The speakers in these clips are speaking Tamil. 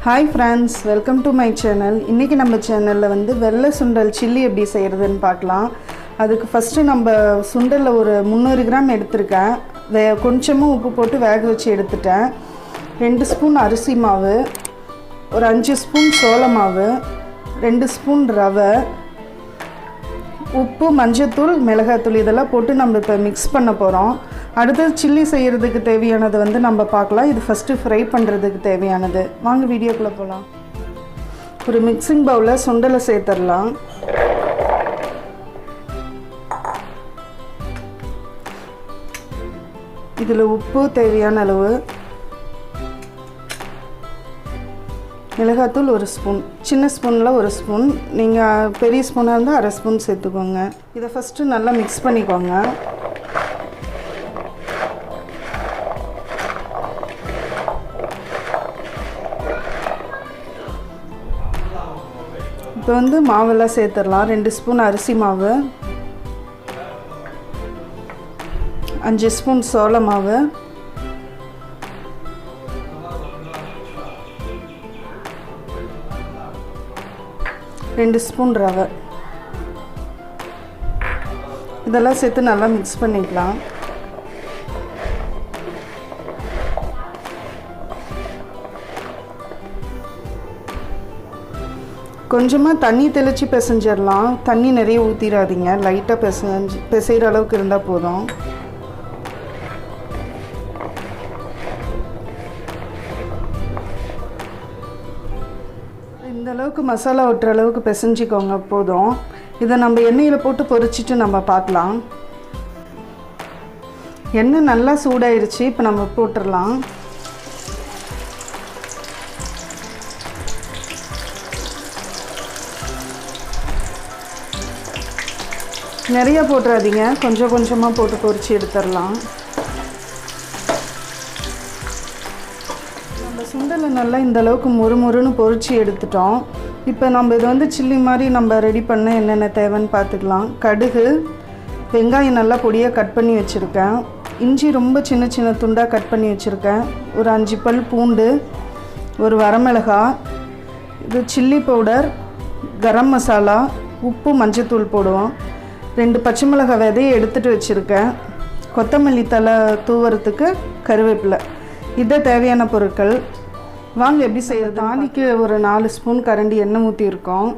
Hi friends, welcome to my channel. இன்னைக்கு நம்ம சேனல்ல வந்து வெள்ளை சுண்டல் chilli எப்படி செய்யறதுன்னு பார்க்கலாம். அதுக்கு ஃபர்ஸ்ட் நம்ம சுண்டல்ல ஒரு 300 கிராம் எடுத்துர்க்கேன். கொஞ்சமா உப்பு போட்டு வேக வச்சு எடுத்துட்டேன். 2 ஸ்பூன் அரிசி மாவு, ஒரு 5 ஸ்பூன் சோள மாவு, 2 ஸ்பூன் ரவை, உப்பு, மஞ்சள்தூள், மிளகாய்த்தூள் இதெல்லாம் போட்டு நம்ம இப்ப mix பண்ண போறோம். அடுத்து chilli செய்யிறதுக்கு தேவையானது வந்து நம்ம பார்க்கலாம். இது ஃபர்ஸ்ட் ஃப்ரை பண்றதுக்கு தேவையானது. வாங்க வீடியோக்குள்ள போலாம். ஒரு மிக்சிங் பவுல்ல சுண்டலை சேர்த்தறலாம். இதுல உப்பு தேவையான அளவு, மிளகாய்த்தூள் 1 ஸ்பூன், சின்ன ஸ்பூன்ல 1 ஸ்பூன், நீங்க பெரிய ஸ்பூனா இருந்தா அரை ஸ்பூன் சேர்த்துக்கோங்க. இத ஃபர்ஸ்ட் நல்லா mix பண்ணிக்கோங்க. இப்போ வந்து மாவெல்லாம் சேர்த்துறலாம். 2 ஸ்பூன் அரிசி மாவு, 5 ஸ்பூன் சோள மாவு, 2 ஸ்பூன் ரவை, இதெல்லாம் சேர்த்து நல்லா mix பண்ணிக்கலாம். கொஞ்சமா தண்ணி தெளிச்சு பிசைஞ்சிரலாம். தண்ணி நிறைய ஊத்திராதீங்க, லைட்டா பிசைற அளவுக்கு இருந்தா போதும். இந்த அளவுக்கு மசாலா ஒட்டுற அளவுக்கு பிசைஞ்சிக்கோங்க போதும். இதை நம்ம எண்ணெயில போட்டு பொரிச்சிட்டு நம்ம பார்க்கலாம். எண்ணெய் நல்லா சூடாயிருச்சு. இப்போ நம்ம போட்டுடலாம். நிறைய போட்டுறாதீங்க, கொஞ்சம் கொஞ்சமாக போட்டு பொரிச்சு எடுத்துடலாம். நம்ம சுண்டலை நல்லா இந்த அளவுக்கு மொறுமொறுன்னு பொரிச்சு எடுத்துட்டோம். இப்போ நம்ம இதை வந்து சில்லி மாதிரி நம்ம ரெடி பண்ண என்னென்ன தேவைன்னு பார்த்துக்கலாம். கடுகு, வெங்காயம் நல்லா பொடியாக கட் பண்ணி வச்சுருக்கேன், இஞ்சி ரொம்ப சின்ன சின்ன துண்டாக கட் பண்ணி வச்சுருக்கேன், ஒரு 5 பல் பூண்டு, ஒரு வரமிளகாய், இது சில்லி பவுடர், கரம் மசாலா, உப்பு, மஞ்சத்தூள் போடுவோம், 2 பச்சை மிளகாய் விதையை எடுத்துகிட்டு வச்சுருக்கேன், கொத்தமல்லி தழை தூவுறதுக்கு கருவேப்பிலை. இதை தேவையான பொருட்கள். வாங்க எப்படி செய்யறது. தாளிக்கு ஒரு 4 ஸ்பூன் கரண்டி எண்ணெய் ஊற்றிருக்கோம்.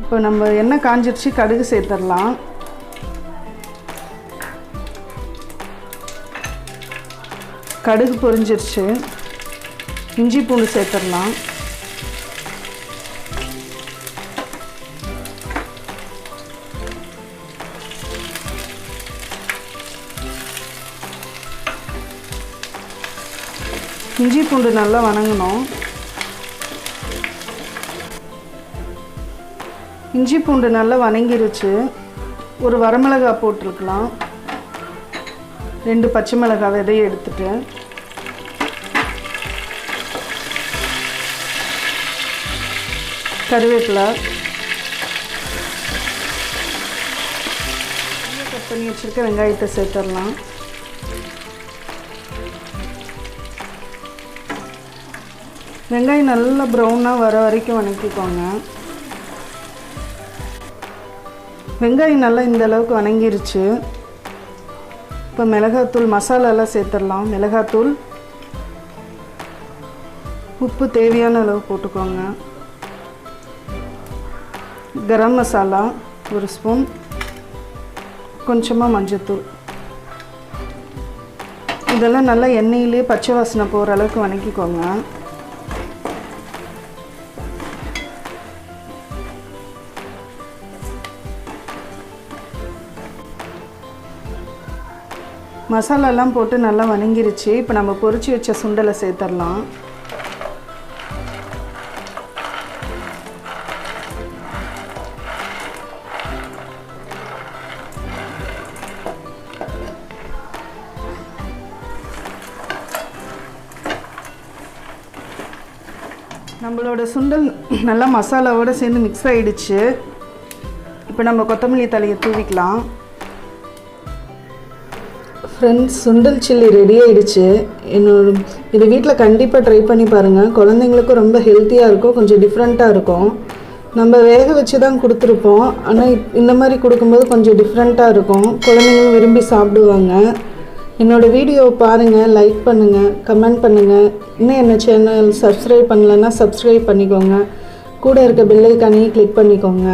இப்போ நம்ம எண்ணெய் காஞ்சிருச்சு, கடுகு சேர்த்துடலாம். கடுகு பொரிஞ்சிருச்சு. இஞ்சி பூண்டு சேர்த்துடலாம். இஞ்சி பூண்டு நல்லா வணங்கணும். இஞ்சி பூண்டு நல்லா வணங்கிருச்சு. ஒரு வரமிளகாய் போட்டிருக்கலாம், 2 பச்சை மிளகாய் விதையை எடுத்துட்டு, கருவேப்பிலை, கட் பண்ணி வச்சுருக்க வெங்காயத்தை சேர்த்துடலாம். வெங்காயம் நல்லா ப்ரௌனாக வர வரைக்கும் வணக்கிக்கோங்க. வெங்காயம் நல்லா இந்த அளவுக்கு வணங்கிருச்சு. இப்போ மிளகாத்தூள், மசாலாலாம் சேர்த்துடலாம். மிளகாத்தூள், உப்பு தேவையான அளவு போட்டுக்கோங்க, கரம் மசாலா 1 ஸ்பூன், கொஞ்சமாக மஞ்சத்தூள். இதெல்லாம் நல்லா எண்ணெயிலே பச்சை வாசனை போகிற அளவுக்கு வணக்கிக்கோங்க. மசாலாலாம் போட்டு நல்லா வணங்கிருச்சு. இப்போ நம்ம பொரிச்சு வச்ச சுண்டலை சேர்த்துடலாம். நம்மளோட சுண்டல் நல்லா மசாலாவோட சேர்ந்து மிக்ஸ் ஆயிடுச்சு. இப்போ நம்ம கொத்தமல்லி தழையை தூவிக்கலாம். ஃப்ரெண்ட்ஸ், சுண்டல் சில்லி ரெடி ஆகிடுச்சு. இது வீட்டில் கண்டிப்பாக ட்ரை பண்ணி பாருங்கள். குழந்தைங்களுக்கும் ரொம்ப ஹெல்த்தியாக இருக்கும், கொஞ்சம் டிஃப்ரெண்ட்டாக இருக்கும். நம்ம வேக வச்சு தான் கொடுத்துருப்போம், ஆனால் இந்த மாதிரி கொடுக்கும்போது கொஞ்சம் டிஃப்ரெண்ட்டாக இருக்கும். குழந்தைங்களும் விரும்பி சாப்பிடுவாங்க. என்னோடய வீடியோவை பாருங்கள், லைக் பண்ணுங்கள், கமெண்ட் பண்ணுங்கள். இன்னும் என்ன சேனல் சப்ஸ்கிரைப் பண்ணலைன்னா சப்ஸ்கிரைப் பண்ணிக்கோங்க. கூட இருக்க பெல் ஐக்கானையும் கிளிக் பண்ணிக்கோங்க.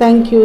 தேங்க்யூ.